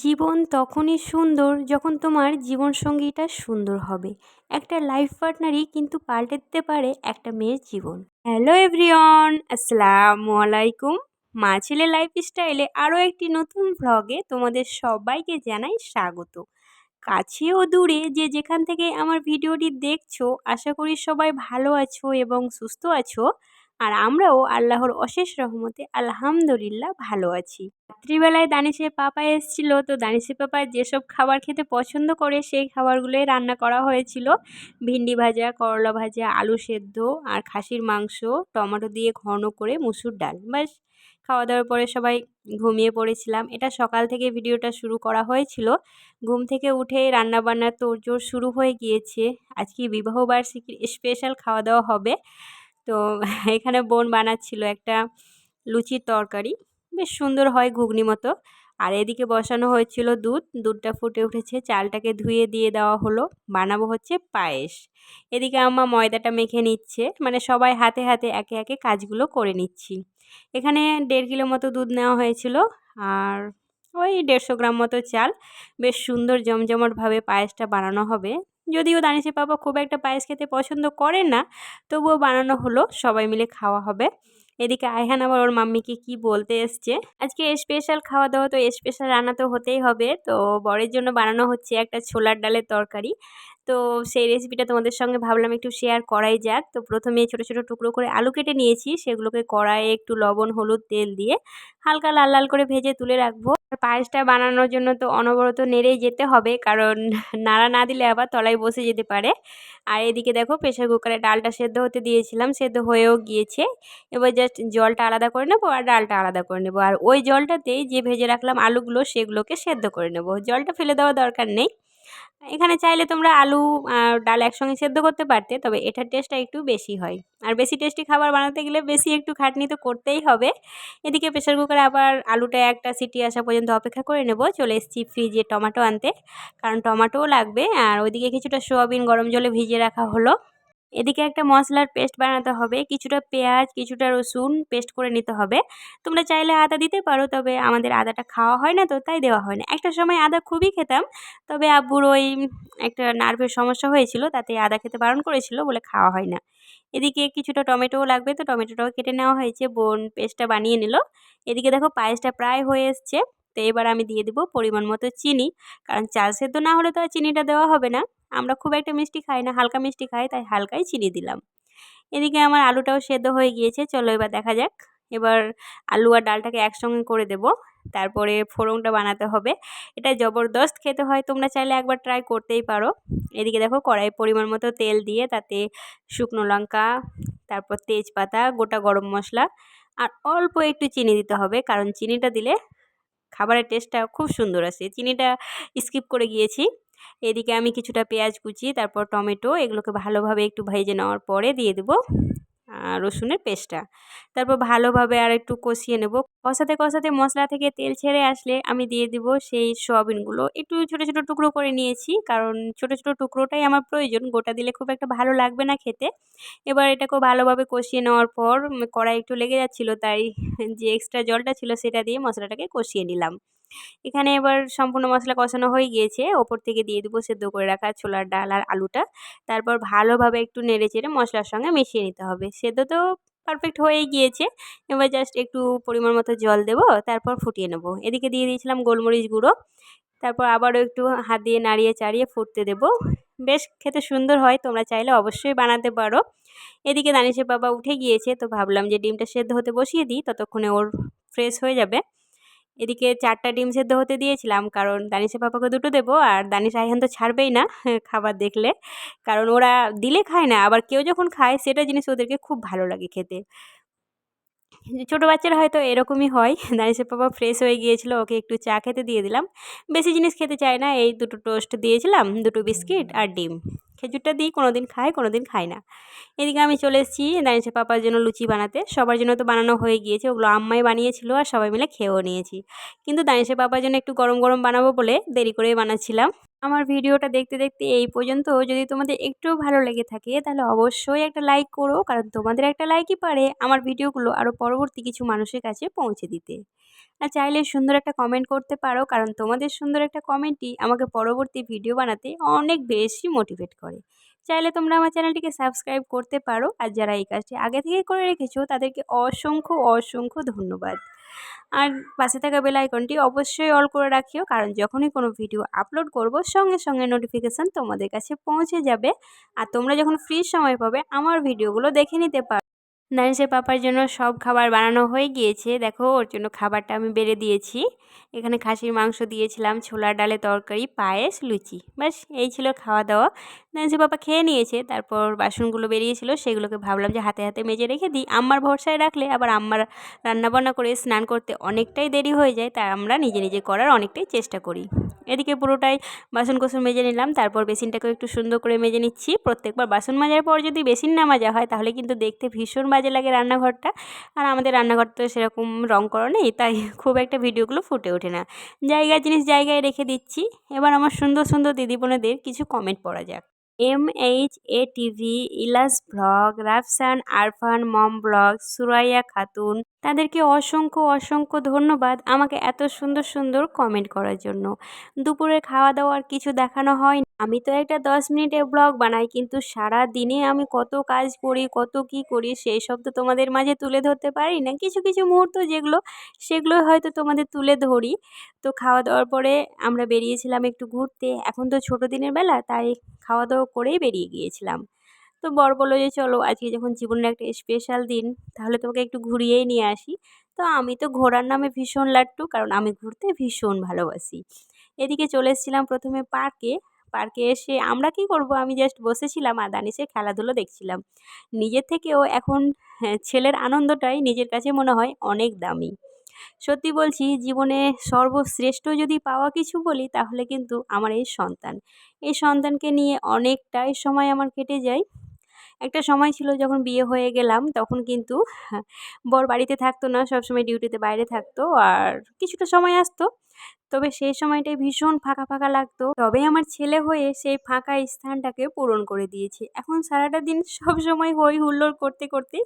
জীবন তখনই সুন্দর যখন তোমার জীবনসঙ্গীটা সুন্দর হবে। একটা লাইফ পার্টনারই কিন্তু পাল্টে দিতে পারে একটা মেয়ের জীবন। হ্যালো এভরিওয়ান, আসসালামু আলাইকুম। মা ছেলে লাইফস্টাইলে আরও একটি নতুন ভ্লগে তোমাদের সবাইকে জানাই স্বাগত। কাছে ও দূরে যে যেখান থেকে আমার ভিডিওটি দেখছো, আশা করি সবাই ভালো আছো এবং সুস্থ আছো। আর আমরাও আল্লাহর অশেষ রহমতে আলহামদুলিল্লাহ ভালো আছি। রাত্রিবেলায় দানিশের পাপা এসেছিল, তো দানিশের পাপা যেসব খাবার খেতে পছন্দ করে সেই খাবারগুলোই রান্না করা হয়েছিল। ভিন্ডি ভাজা, করলা ভাজা, আলু সেদ্ধ আর খাসির মাংস, টমেটো দিয়ে ঘন করে মুসুর ডাল। ব্যাস, খাওয়া দাওয়ার পরে সবাই ঘুমিয়ে পড়েছিলাম। এটা সকাল থেকে ভিডিওটা শুরু করা হয়েছিল। ঘুম থেকে উঠে রান্নাবান্নার তোড়জোড় শুরু হয়ে গিয়েছে। আজকে বিবাহবার্ষিকীর স্পেশাল খাওয়া দাওয়া হবে। তো এখানে বোন বানাচ্ছিল একটা লুচির তরকারি, বেশ সুন্দর হয় ঘুগনি মতো। আর এদিকে বসানো হয়েছিল দুধটা ফুটে উঠেছে, চালটাকে ধুয়ে দিয়ে দেওয়া হলো। বানাবো হচ্ছে পায়েস। এদিকে আম্মা ময়দাটা মেখে নিচ্ছে, মানে সবাই হাতে হাতে একে একে কাজগুলো করে নিচ্ছি। এখানে 1.5 কিলো মতো দুধ নেওয়া হয়েছিল, আর ওই 150 গ্রাম মতো চাল। বেশ সুন্দর জমজমাটভাবে পায়েসটা বানানো হবে। যদিও দানিশের পাপা খুব একটা পায়েস খেতে পছন্দ করে না, তবুও বানানো হলো, সবাই মিলে খাওয়া হবে। এদিকে আয়হান আবার ওর মাম্মিকে কি বলতে এসছে। আজকে স্পেশাল খাওয়া দাওয়া, তো স্পেশাল রান্না তো হতেই হবে। তো বরের জন্য বানানো হচ্ছে একটা ছোলার ডালের তরকারি। তো সেই রেসিপিটা তোমাদের সঙ্গে ভাবলাম একটু শেয়ার করাই যাক। তো প্রথমে ছোট ছোট টুকরো করে আলু কেটে নিয়েছি, সেগুলোকে কড়াইয়ে একটু লবণ হলুদ তেল দিয়ে হালকা লাল লাল করে ভেজে তুলে রাখবো। আর পায়েসটা বানানোর জন্য তো অনবরত নেড়েই যেতে হবে, কারণ নাড়া না দিলে আবার তলায় বসে যেতে পারে। আর এদিকে দেখো, প্রেসার কুকারে ডালটা সেদ্ধ হতে দিয়েছিলাম, সেদ্ধ হয়েও গিয়েছে। এবার জাস্ট জলটা আলাদা করে নেবো আর ডালটা আলাদা করে নেবো। আর ওই জলটাতেই যে ভেজে রাখলাম আলুগুলো, সেগুলোকে সেদ্ধ করে নেবো। জলটা ফেলে দেওয়ার দরকার নেই। এখানে চাইলে তোমরা আলু আর ডাল একসঙ্গে সেদ্ধ করতে পারতে, তবে এটার টেস্টটা একটু বেশি হয়। আর বেশি টেস্টি খাবার বানাতে গেলে বেশি একটু খাটনি তো করতেই হবে। এদিকে প্রেসার কুকারে আবার আলুটা একটা সিটি আসা পর্যন্ত অপেক্ষা করে নেব। চলে এসেছি ফ্রিজে টমেটো আনতে, কারণ টমেটোও লাগবে। আর ওইদিকে কিছুটা সোয়াবিন গরম জলে ভিজিয়ে রাখা হলো। এদিকে একটা মশলার পেস্ট বানাতে হবে, কিছুটা পেঁয়াজ কিছুটা রসুন পেস্ট করে নিতে হবে। তোমরা চাইলে আদা দিতে পারো, তবে আমাদের আদাটা খাওয়া হয় না, তো তাই দেওয়া হয় না। একটা সময় আদা খুবই খেতাম, তবে আব্বুর ওই একটা নার্ভের সমস্যা হয়েছিল, তাতে আদা খেতে বারণ করেছিল বলে খাওয়া হয় না। এদিকে কিছুটা টমেটোও লাগবে, তো টমেটোটাও কেটে নেওয়া হয়েছে, বোন পেস্টটা বানিয়ে নিল। এদিকে দেখো পায়েসটা প্রায় হয়ে এসছে। তো এবার আমি দিয়ে দেবো পরিমাণ মতো চিনি, কারণ চাল সেদ্ধ না হলে তো আর চিনিটা দেওয়া হবে না। আমরা খুব একটা মিষ্টি খাই না, হালকা মিষ্টি খাই, তাই হালকাই চিনি দিলাম। এদিকে আমার আলুটাও সেদ্ধ হয়ে গিয়েছে, চলো এবার দেখা যাক। এবার আলু আর ডালটাকে একসঙ্গে করে দেব, তারপরে ফোড়নটা বানাতে হবে। এটা জবরদস্ত খেতে হয়, তোমরা চাইলে একবার ট্রাই করতেই পারো। এদিকে দেখো কড়াই পরিমাণ মতো তেল দিয়ে তাতে শুকনো লঙ্কা, তারপর তেজপাতা, গোটা গরম মশলা আর অল্প একটু চিনি দিতে হবে, কারণ চিনিটা দিলে খাবারের টেস্টটা খুব সুন্দর আসে। চিনিটা স্কিপ করে গিয়েছি। এদিকে আমি কিছুটা পেঁয়াজ কুচি, তারপর টমেটো, এগুলোকে ভালোভাবে একটু ভেজে নেওয়ার পরে দিয়ে দেবো রসুনের পেস্টটা। তারপর ভালোভাবে আর একটু কষিয়ে নেব। কষাতে কষাতে মশলা থেকে তেল ছেড়ে আসলে আমি দিয়ে দিব সেই সয়াবিনগুলো। একটু ছোট ছোট টুকরো করে নিয়েছি, কারণ ছোট ছোট টুকরোটাই আমার প্রয়োজন, গোটা দিলে খুব একটা ভালো লাগবে না খেতে। এবার এটাকেও ভালোভাবে কষিয়ে নেওয়ার পর কড়াই একটু লেগে যাচ্ছিল, তাই যে এক্সট্রা জলটা ছিল সেটা দিয়ে মশলাটাকে কষিয়ে নিলাম। এখানে এবার সম্পূর্ণ মশলা কষানো হয়ে গিয়েছে, ওপর থেকে দিয়ে দেবো সেদ্ধ করে রাখা ছোলার ডাল আর আলুটা। তারপর ভালোভাবে একটু নেড়েচেড়ে মশলার সঙ্গে মিশিয়ে নিতে হবে। সেদ্ধ তো পারফেক্ট হয়েই গিয়েছে, এবার জাস্ট একটু পরিমাণ মতো জল দেবো, তারপর ফুটিয়ে নেব। এদিকে দিয়ে দিয়েছিলাম গোলমরিচ গুঁড়ো, তারপর আবারও একটু হাত দিয়ে নাড়িয়ে চাড়িয়ে ফুটতে দেবো। বেশ খেতে সুন্দর হয়, তোমরা চাইলে অবশ্যই বানাতে পারো। এদিকে দানিশের বাবা উঠে গিয়েছে, তো ভাবলাম যে ডিমটা সেদ্ধ হতে বসিয়ে দিই, ততক্ষণে ওর ফ্রেশ হয়ে যাবে। এদিকে 4টা ডিম সেদ্ধ হতে দিয়েছিলাম, কারণ দানিশের পাপাকে 2টো দেবো, আর দানিশ রায়হান তো ছাড়বেই না খাবার দেখলে, কারণ ওরা দিলে খায় না, আবার কেউ যখন খায় সেটা জিনিস ওদেরকে খুব ভালো লাগে খেতে। ছোটো বাচ্চারা হয়তো এরকমই হয়। দানিশের পাপা ফ্রেশ হয়ে গিয়েছিল, ওকে একটু চা খেতে দিয়ে দিলাম। বেশি জিনিস খেতে চায় না, এই 2টো টোস্ট দিয়েছিলাম, 2টো বিস্কিট আর ডিম। খেজুরটা দিই, কোনো দিন খায় কোনো দিন খায় না। এদিকে আমি চলে এসেছি দানিশের পাপার জন্য লুচি বানাতে। সবার জন্য তো বানানো হয়ে গিয়েছে, ওগুলো আম্মাই বানিয়েছিল আর সবাই মিলে খেয়েও নিয়েছি। কিন্তু দানিশের পাপার জন্য একটু গরম গরম বানাবো বলে দেরি করেই বানাচ্ছিলাম। আমার ভিডিওটা দেখতে দেখতে এই পর্যন্ত যদি তোমাদের একটুও ভালো লেগে থাকে, তাহলে অবশ্যই একটা লাইক করো, কারণ তোমাদের একটা লাইকই পারে আমার ভিডিওগুলো আরও পরবর্তী কিছু মানুষের কাছে পৌঁছে দিতে। আর চাইলে সুন্দর একটা কমেন্ট করতে পারো, কারণ তোমাদের সুন্দর একটা কমেন্টই আমাকে পরবর্তী ভিডিও বানাতে অনেক বেশি মোটিভেট করে। চাইলে তোমরা আমার চ্যানেলটিকে সাবস্ক্রাইব করতে পারো, আর যারা এই কাজটি আগে থেকে করে রেখেছো তাদেরকে অসংখ্য অসংখ্য ধন্যবাদ। আর পাশে থাকা বেল আইকনটি অবশ্যই অল করে রাখিও, কারণ যখনই কোনো ভিডিও আপলোড করব সঙ্গে সঙ্গে নোটিফিকেশান তোমাদের কাছে পৌঁছে যাবে। আর তোমরা যখন ফ্রি সময় পাবে আমার ভিডিওগুলো দেখে নিতে পারো। দানিশের পাপার জন্য সব খাবার বানানো হয়ে গিয়েছে। দেখো ওর জন্য খাবারটা আমি বেড়ে দিয়েছি। এখানে খাসির মাংস দিয়েছিলাম, ছোলার ডালের তরকারি, পায়েস, লুচি, ব্যাস এই ছিল খাওয়া দাওয়া। দানিশের পাপা খেয়ে নিয়েছে। তারপর বাসনগুলো বেরিয়েছিল, সেগুলোকে ভাবলাম যে হাতে হাতে মেজে রেখে দিই। আম্মার ভরসায় রাখলে আবার আম্মার রান্নাবান্না করে স্নান করতে অনেকটাই দেরি হয়ে যায়, তাই আমরা নিজে নিজে করার অনেকটাই চেষ্টা করি। এদিকে পুরোটাই বাসন কোসন মেজে নিলাম। তারপর বেসিনটাকেও একটু সুন্দর করে মেজে নিচ্ছি। প্রত্যেকবার বাসন মাজার পর যদি বেসিন না মাজা হয় তাহলে কিন্তু দেখতে ভীষণ বাজে লাগে রান্নাঘরটা। আর আমাদের রান্নাঘর তো সেরকম রং করা নেই, তাই খুব একটা ভিডিওগুলো ফুটে ওঠে না। জায়গার জিনিস জায়গায় রেখে দিচ্ছি। এবার আমার সুন্দর সুন্দর দিদিবোনেদের কিছু কমেন্ট পড়া যাক। MHATV, ইলাস ব্লগ, রাফসান, আরফান, মম ব্লগ, সুরাইয়া খাতুন, তাদেরকে অসংখ্য অসংখ্য ধন্যবাদ আমাকে এত সুন্দর সুন্দর কমেন্ট করার জন্য। দুপুরে খাওয়া দাওয়ার কিছু দেখানো হয়। আমি তো একটা 10 মিনিটের ব্লগ বানাই, কিন্তু সারা দিনে আমি কত কাজ করি, কত কি করি সেই সব তো তোমাদের মাঝে তুলে ধরতে পারি না। কিছু কিছু মুহূর্ত যেগুলো, সেগুলো হয়তো তোমাদের তুলে ধরি। তো খাওয়া দাওয়ার পরে আমরা বেরিয়েছিলাম একটু ঘুরতে। এখন তো ছোটো দিনের বেলা, তাই খাওয়া দাওয়া করেই বেরিয়ে গিয়েছিলাম। তো বর বলল যে চলো আজকে যখন জীবনের একটা স্পেশাল দিন, তাহলে তোমাকে একটু ঘুরিয়েই নিয়ে আসি। তো আমি তো ঘোরার নামে ভীষণ লাট্টু, কারণ আমি ঘুরতে ভীষণ ভালোবাসি। এদিকে চলে এসেছিলাম প্রথমে পার্কে। পার্কে এসে আমরা কি করব, আমি জাস্ট বসেছিলাম আর দানিশের খেলাধুলো দেখছিলাম। নিজের থেকেও এখন ছেলের আনন্দটাই নিজের কাছে মনে হয় অনেক দামি। সত্যি বলছি, জীবনে সর্বশ্রেষ্ঠ যদি পাওয়া কিছু বলি তাহলে কিন্তু আমার এই সন্তান। এই সন্তানকে নিয়ে অনেকটাই সময় আমার কেটে যায়। একটা সময় ছিল যখন বিয়ে হয়ে গেলাম, তখন কিন্তু বর বাড়িতে থাকতো না, সবসময় ডিউটিতে বাইরে থাকতো, আর কিছুটা সময় আসতো। তবে সেই সময়টাই ভীষণ ফাঁকা ফাঁকা লাগতো। তবে আমার ছেলে হয়ে সেই ফাঁকা স্থানটাকে পূরণ করে দিয়েছে। এখন সারাটা দিন সবসময় হই হুল্লোড় করতে করতেই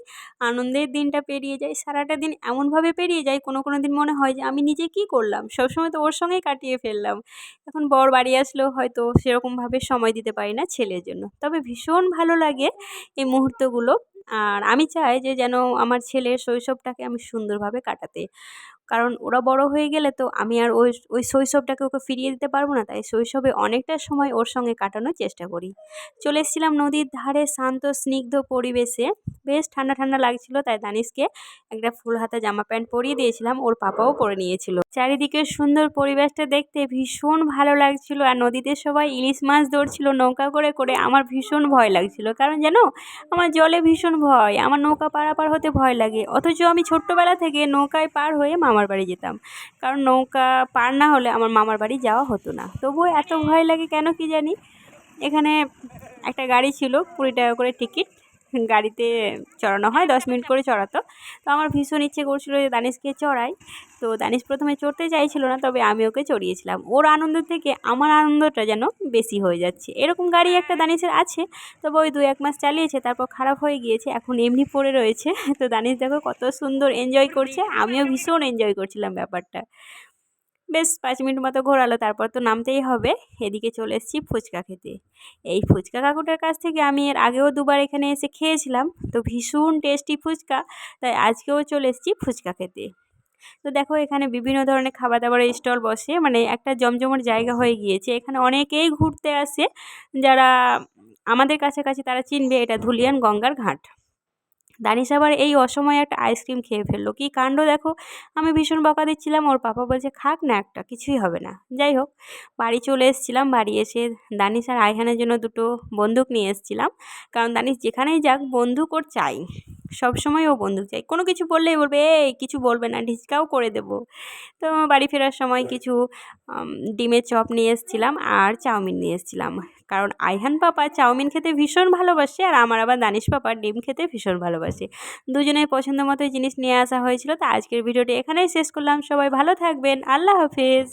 আনন্দের দিনটা পেরিয়ে যায়। সারাটা দিন এমনভাবে পেরিয়ে যায়, কোনো কোনো দিন মনে হয় যে আমি নিজে কী করলাম, সবসময় তো ওর সঙ্গেই কাটিয়ে ফেললাম। এখন বর বাড়ি আসলেও হয়তো সেরকমভাবে সময় দিতে পারি না ছেলের জন্য। তবে ভীষণ ভালো লাগে এই মুহূর্তগুলো। আর আমি চাই যে যেন আমার ছেলের শৈশবটাকে আমি সুন্দরভাবে কাটাতে। কারণ ওরা বড় হয়ে গেলে তো আমি আর ওই শৈশবটাকে ওকে ফিরিয়ে দিতে পারবো না, তাই শৈশবে অনেকটা সময় ওর সঙ্গে কাটানোর চেষ্টা করি। চলে এসেছিলাম নদীর ধারে শান্ত স্নিগ্ধ পরিবেশে। বেশ ঠান্ডা ঠান্ডা লাগছিল, তাই দানিশকে একটা ফুল হাতা জামা প্যান্ট পরিয়ে দিয়েছিলাম, ওর পাপাও পরে নিয়েছিল। চারিদিকে সুন্দর পরিবেশটা দেখতে ভীষণ ভালো লাগছিল। আর নদীতে সবাই ইলিশ মাছ ধরছিল নৌকা করে করে। আমার ভীষণ ভয় লাগছিল, কারণ জানো আমার জলে ভীষণ ভয়, আমার নৌকা পারাপার হতে ভয় লাগে। অথচ আমি ছোট্টবেলা থেকে নৌকায় পার হয়ে মামার বাড়ি যেতাম, কারণ নৌকা পার না হলে আমার মামার বাড়ি যাওয়া হতো না। তবুও এত ভয় লাগে কেন কি জানি। এখানে একটা গাড়ি ছিল, 20 টাকা করে টিকিট। গাড়িতে চড়ানো হয়, 10 মিনিট করে চড়াতো। তো আমার ভীষণ ইচ্ছে করছিল যে দানিশকে চড়াই। তো দানিশ প্রথমে চড়তে চাইছিল না, তবে আমি ওকে চড়িয়েছিলাম। ওর আনন্দ থেকে আমার আনন্দটা যেন বেশি হয়ে যাচ্ছে। এরকম গাড়ি একটা দানিশের আছে, তবে ওই 2-1 মাস চালিয়েছে, তারপর খারাপ হয়ে গিয়েছে, এখন এমনি পড়ে রয়েছে। তো দানিশ দেখো কত সুন্দর এনজয় করছে, আমিও ভীষণ এনজয় করছিলাম ব্যাপারটা। বেশ 5 মিনিট মতো ঘোরালো, তারপর তো নামতেই হবে। এদিকে চলে এসেছি ফুচকা খেতে। এই ফুচকা কাকুটার কাছ থেকে আমি এর আগেও 2 বার এখানে এসে খেয়েছিলাম, তো ভীষণ টেস্টি ফুচকা, তাই আজকেও চলে এসেছি ফুচকা খেতে। তো দেখো এখানে বিভিন্ন ধরনের খাবার দাবারের স্টল বসে, মানে একটা জমজমাট জায়গা হয়ে গিয়েছে। এখানে অনেকেই ঘুরতে আসে, যারা আমাদের কাছাকাছি তারা চিনবে, এটা ধুলিয়ান গঙ্গার ঘাট। দানিশ আবার এই অসময়ে একটা আইসক্রিম খেয়ে ফেললো, কী কাণ্ড দেখো। আমি ভীষণ বকা দিচ্ছিলাম, ওর পাপা বলছে খাক না একটা, কিছুই হবে না। যাই হোক, বাড়ি চলে এসেছিলাম। বাড়ি এসে দানিশ আর আইহানের জন্য 2টো বন্দুক নিয়ে এসেছিলাম, কারণ দানিশ যেখানেই যাক বন্দুক ওর চাই, সবসময় ও বন্দুক চাই। কোনো কিছু বললেই বলবে এই কিছু বলবে না, ঢিচকাও করে দেবো। তো বাড়ি ফেরার সময় কিছু ডিমের চপ নিয়ে এসেছিলাম আর চাউমিন নিয়ে এসেছিলাম, কারণ আইহান পাপা চাউমিন খেতে ভীষণ ভালোবাসে, আর আমার আবার দানিশ পাপা ডিম খেতে ভীষণ ভালোবাসে। দুজনের পছন্দ মতোই জিনিস নিয়ে আসা হয়েছিল। তো আজকের ভিডিওটি এখানেই শেষ করলাম। সবাই ভালো থাকবেন, আল্লাহ হাফেজ।